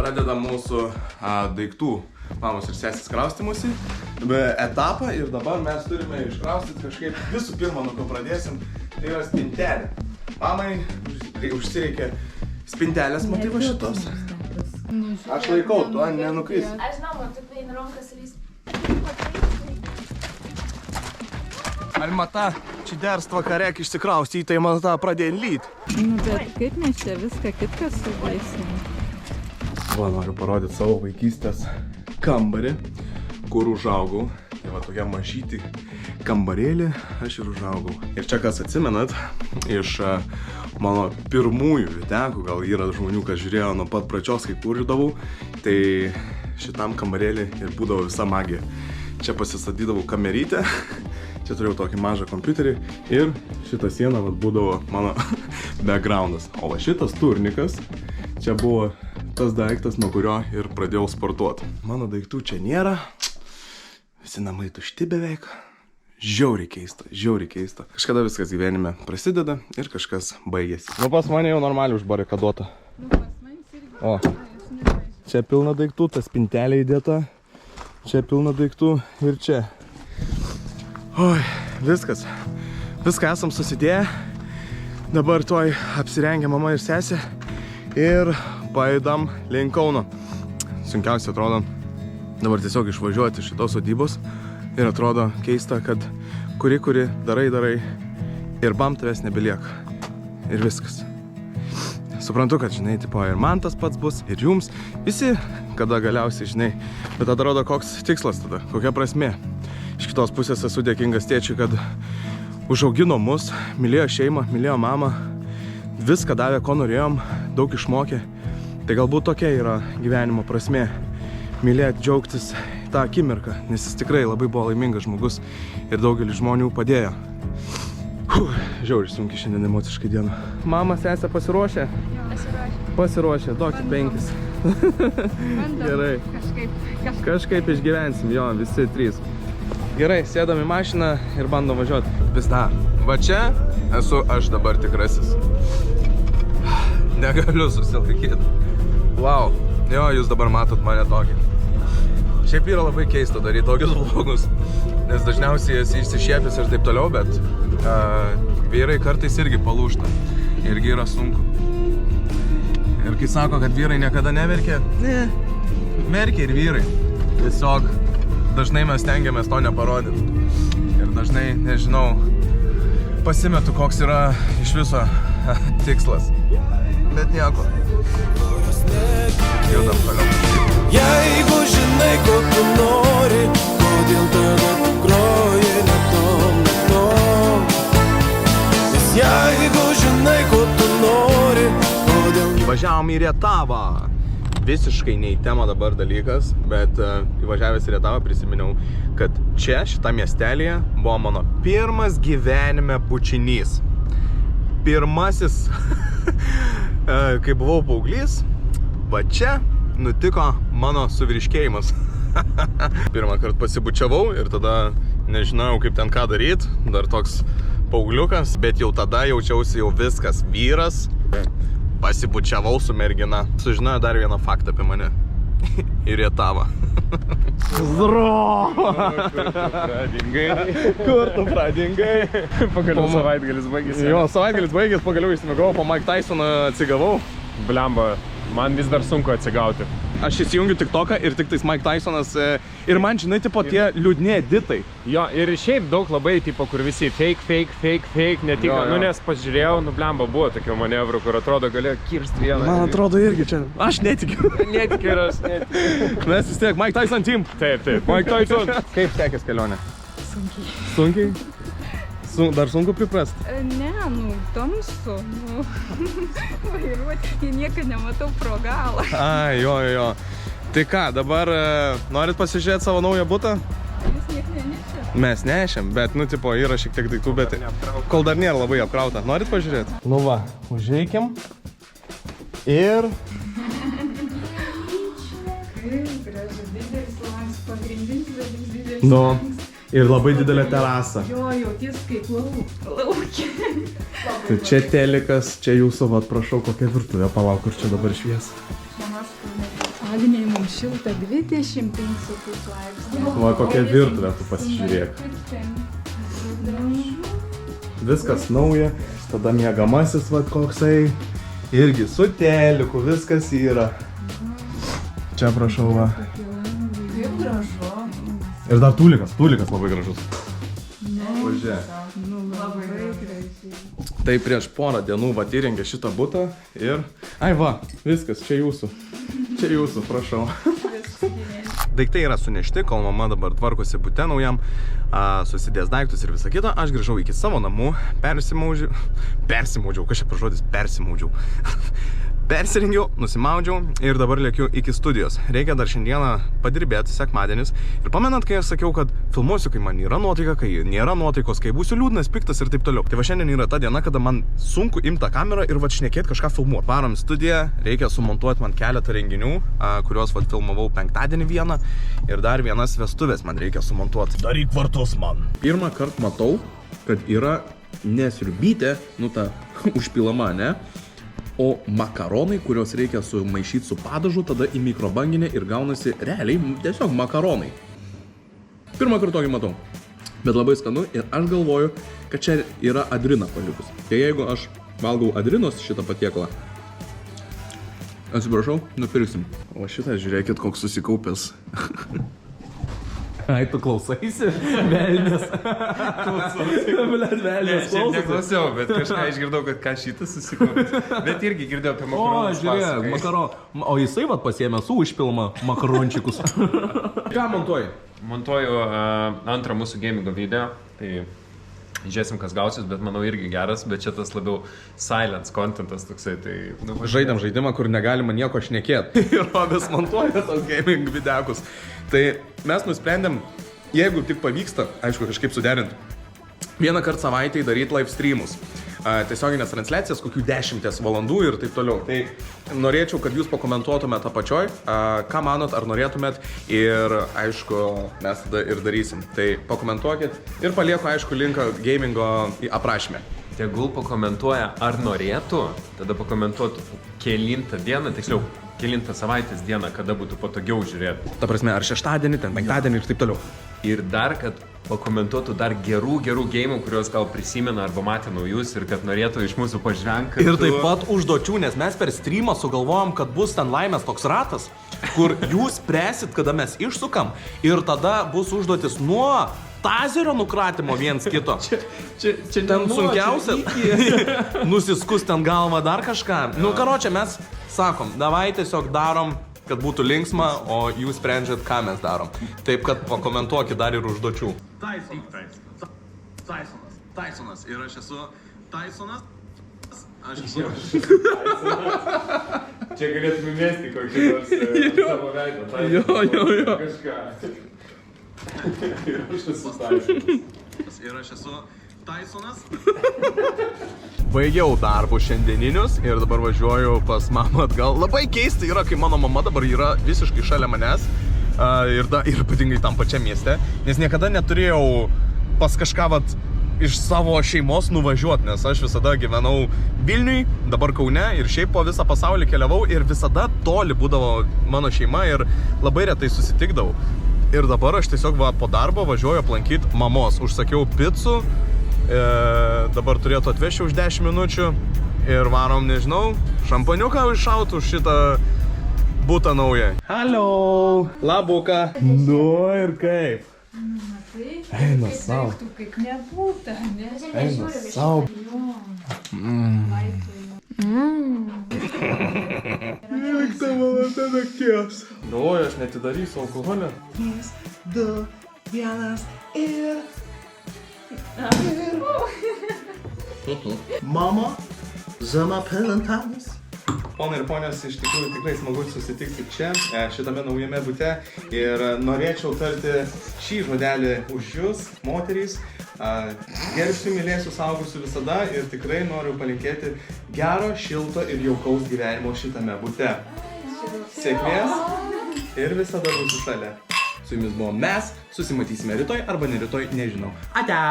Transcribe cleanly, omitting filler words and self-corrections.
pradedam mūsų daiktų mamos ir sesės kraustymusi etapą ir dabar mes turime iškraustyti kažkaip visų pirma, nuo ko pradėsim, tai yra spintelė. Mamai užsireikia spintelės, matai va šitos. Aš laikau, tu nenukris. Aš žinau, man tu paini rankas ir jis... Almata, čia derst vakarek išsikrausti, tai man tą pradėjo lyt. Nu, bet kaip mes čia viską kitką sudėsim? Va, noriu parodyti savo vaikystės kambarį, kur užaugau. Tai va, tokia mažytį kambarėlį aš ir užaugau. Ir čia, kas atsimenat, iš mano pirmųjų videokų, gal yra žmonių, kas žiūrėjo nuo pat pradžios, kai kurdavau, tai šitam kambarėlį ir būdavo visa magija. Čia pasistatydavau kamerytę, čia turėjau tokį mažą kompiuterį ir šitą sieną vat, būdavo mano backgroundas. O va šitas turnikas, čia buvo tas daiktas, nuo kurio ir pradėjau sportuoti. Mano daiktų čia nėra, visi namai tušti beveik. Žiauriai keista, žiauriai keista. Kažkada viskas gyvenime prasideda ir kažkas baigėsi. Nu pas mane jau normaliai užbarikaduota. O, čia pilna daiktų, ta spintelė įdėta. Čia pilna daiktų ir čia. Oi, viskas. Viską esam susidėję. Dabar tuoj apsirengė mama ir sesė. Ir paėdam link Kauno. Sunkiausia atrodo dabar tiesiog išvažiuoti iš šitos sodybos. Ir atrodo keista, kad kuri darai ir bam tavęs nebelieka. Ir viskas. Suprantu, kad, žinai, tipo, ir man tas pats bus, ir jums. Visi, kada galiausiai, žinai. Bet atrodo, koks tikslas tada, kokia prasmė. Iš kitos pusės esu dėkingas tėčiui, kad užaugino mus, mylėjo šeimą, mylėjo mamą. Viską davė, ko norėjom, daug išmokė. Tai galbūt tokia yra gyvenimo prasmė. Mylėti, džiaugtis tą akimirką, nes jis tikrai labai buvo laimingas žmogus ir daugelis žmonių padėjo. Žiauriai sunkiai šiandien emociškai diena. Mama, sesė pasiruošė? Pasiruošė, duokit 5. Gerai. Kažkaip išgyvensim, jo, visi 3. Gerai, sėdam į mašiną ir bandom važiuoti. Vis dar. Va čia esu aš dabar tikrasis. Negaliu susilaikyti. Wow. Jo, jūs dabar matot mane tokį. Šiaip yra labai keista daryti tokius vlogus, nes dažniausiai esi išsišiepęs ir taip toliau, bet vyrai kartais irgi palūžta. Irgi yra sunku. Ir kai sako, kad vyrai niekada neverkia, ne, verkia ir vyrai. Tiesiog dažnai mes stengiamės to neparodyti. Ir dažnai, nežinau, pasimetu, koks yra iš viso tikslas. Bet nieko. Judam toliau. Jeigu žinai, ko tu nori, kodėl tada tu groji netom. Nes jeigu žinai, ko tu nori, kodėl... Įvažiavom į Rietavą. Visiškai ne į temą dabar dalykas, bet įvažiavęs į Rietavą prisiminiau, kad čia, šitą miestelėje, buvo mano pirmas gyvenime bučinys. Pirmasis, kai buvau paauglys, va čia nutiko mano suvyriškėjimas. Pirmą kartą pasibučiavau ir tada nežinojau, kaip ten ką daryti. Dar toks paaugliukas, bet jau tada jaučiausi jau viskas vyras. Pasibučiavau su mergina. Sužinojo dar vieną faktą apie mane. Ir Rietavą. Zro! Kur tu pradingai? Pagaliau savaitgalis baigėsi. Jo, savaitgalis baigėsi, pagaliau išsimigau, po Mike Tysoną atsigavau. Blemba, man vis dar sunku atsigauti. Aš įsijungiu TikToką ir tik tais Mike Tysonas ir man, žinai, tipo tie liūdni editai. Jo, ir šiaip daug labai, tipo, kur visi fake, netikra. Nu, nes pažiūrėjau, nu, blemba, buvo tokių manevrų, kur atrodo galėjo kirsti vieną. Man atrodo irgi čia. Aš netikiu. Netikiu ir aš netikiu. Mes vis tiek, Mike Tyson team. Taip. Mike Tyson. Kaip sekės kelionė? Sunkiai. Sunkiai? Dar sunku priprast? Ne, nu, tamsu. Nu, vairuoti, jie niekada nematau pro galą. Ai, jo. Tai ką, dabar norit pasižiūrėti savo naują butą? Jūs niek nenešėt? Mes nešėm, bet, nu, tipo, yra šiek tiek daiktų, bet kol dar nėra labai apkrauta. Norit pažiūrėti? Nu va, užeikim. Ir... Kaip gražu, didelis langas, pagrindinis didelis Nu, langas. ir labai didelė terasa. Jo, jauties kaip laukia. Tai čia telikas, čia jūsų, vat, prašau, kokia virtuvė, palauk, kur čia dabar švies. Mamas, kur Agnei mums šilta 25,5 laipsnių. Va, kokia virtuvė, tu pasižiūrėk. Viskas nauja, tada miegamasis, va, koksai. Irgi su teliku, viskas yra. Čia prašau, va. Kaip gražu. Ir dar tūlikas labai gražus. Pažiūrėk. Labai gražiai. Tai prieš porą dienų va įrengė šitą butą ir... Ai va, viskas, čia jūsų. Čia jūsų, prašau. Daiktai yra sunešti, kol mama dabar tvarkosi bute naujam, susidės daiktus ir visą kitą. Aš grįžau iki savo namų, persimaudžiau, kas čia per žodis, persirengiau, nusimaudžiau ir dabar lėkiu iki studijos. Reikia dar šiandieną padirbėti, sekmadienis. Ir pamenat, kai aš sakiau, kad filmuosiu, kai man yra nuotaika, kai nėra nuotaikos, kai būsiu liūdnas, piktas ir taip toliau. Tai va šiandien yra ta diena, kada man sunku imti tą kamerą ir va šnekėti kažką filmuoti. Varom studiją, reikia sumontuoti man keletą renginių, kuriuos va filmavau penktadienį vieną ir dar vienas vestuvės man reikia sumontuoti. Daryk vartus man. Pirmą kartą matau, kad yra nesriubytė, nu ta užpilama, ne? O makaronai, kuriuos reikia sumaišyti su padažu, tada į mikrobanginę ir gaunasi realiai tiesiog makaronai. Pirmą kartą tokį matau. Bet labai skanu ir aš galvoju, kad čia yra adrina palikus. Tai jeigu aš valgau adrinos šitą patiekalą, atsiprašau, nupirksim. O šitas, žiūrėkit, koks susikaupęs. Ai, tu klausaisi? Velnės. Blet, velnės klausaisi. Neklausiau, bet kažką išgirdau, kad ką šitas susikaupė. Bet irgi girdėjau apie makaronus. O, žiūrėk, makaron. O jisai vat pasiėmė su užpilama makarončikus. Ką montuoji? Montuoju antrą mūsų gamingo video. Tai žiūrėsim, kas gausis, bet manau irgi geras. Bet čia tas labiau silence contentas toksai. Tai, nu, žaidėm žaidimą, kur negalima nieko šnekėti. Ir Robis montuoja tos gaming videkus. Tai mes nusprendėm, jeigu tik pavyksta, aišku, kažkaip suderinti, vieną kartą savaitėje daryti live streamus. Tiesioginės transliacijas, kokių 10 valandų ir taip toliau. Tai norėčiau, kad jūs pakomentuotumėte apačioj, ką manot, ar norėtumėt ir, aišku, mes tada ir darysim. Tai pakomentuokit ir palieku, aišku, linką gamingo aprašymę. Tegul pakomentuoja, ar norėtų, tada pakomentuotų kelintą dieną, tiksliau, kelintą savaitės dieną, kada būtų patogiau žiūrėti. Ta prasme, ar šeštadienį, ten penktadienį ir taip toliau. Ir dar, kad pakomentuotų dar gerų gėjimų, kuriuos gal prisimena arba matė naujus ir kad norėtų iš mūsų pažvengti. Ir taip pat užduočių, nes mes per streamą sugalvojom, kad bus ten laimės toks ratas, kur jūs spręsit, kada mes išsukam ir tada bus užduotis nuo tazerio nukratimo viens kito. Čia ten sunkiausia. Nusiskus ten galvą dar kažką. Nu, karočią, mes sakom, davai tiesiog darom, kad būtų linksma, o jūs sprendžiat, ką mes darom. Taip, kad pakomentuokit dar ir užduočių. Tysonas. Ir aš esu Tysonas. Aš esu. Čia galėtum įmesti kokį nors savo veidą. Jo. Kažką. Ir aš esu Tysonas. Ir aš esu Tysonas. Baigiau darbus šiandieninius ir dabar važiuoju pas mamą atgal. Labai keista yra, kai mano mama dabar yra visiškai šalia manęs ir ypatingai tam pačiam mieste, nes niekada neturėjau pas kažką vat iš savo šeimos nuvažiuoti, nes aš visada gyvenau Vilniuj, dabar Kaune ir šiaip po visą pasaulį keliavau ir visada toli būdavo mano šeima ir labai retai susitikdavau. Ir dabar aš tiesiog po darbo važiuoju aplankyti mamos. Užsakiau picų, dabar turėtų atvežti už 10 minučių ir varom, nežinau, šampaniuką iššauti už šitą butą naują. Halo, labuka. Nu ir kaip? Eina sau. Kaip nebūta, ne? Eina sau. Likta valanda nakties. Galvoju, aš netidarysiu alkoholio. 2, 1 ir... Mama, zama pelantanas. Ponai ir ponios, iš tikrųjų tikrai smagu susitikti čia, šitame naujame bute. Ir norėčiau tarti šį žodelį už jūs, moterys. Gerbsiu, mylėsiu, saugusiu visada ir tikrai noriu palinkėti gero, šilto ir jaukaus gyvenimo šitame bute. Sėkmės ir visada būsiu šalia. Su jumis buvom mes, susimatysime rytoj arba ne rytoj, nežinau. Ate!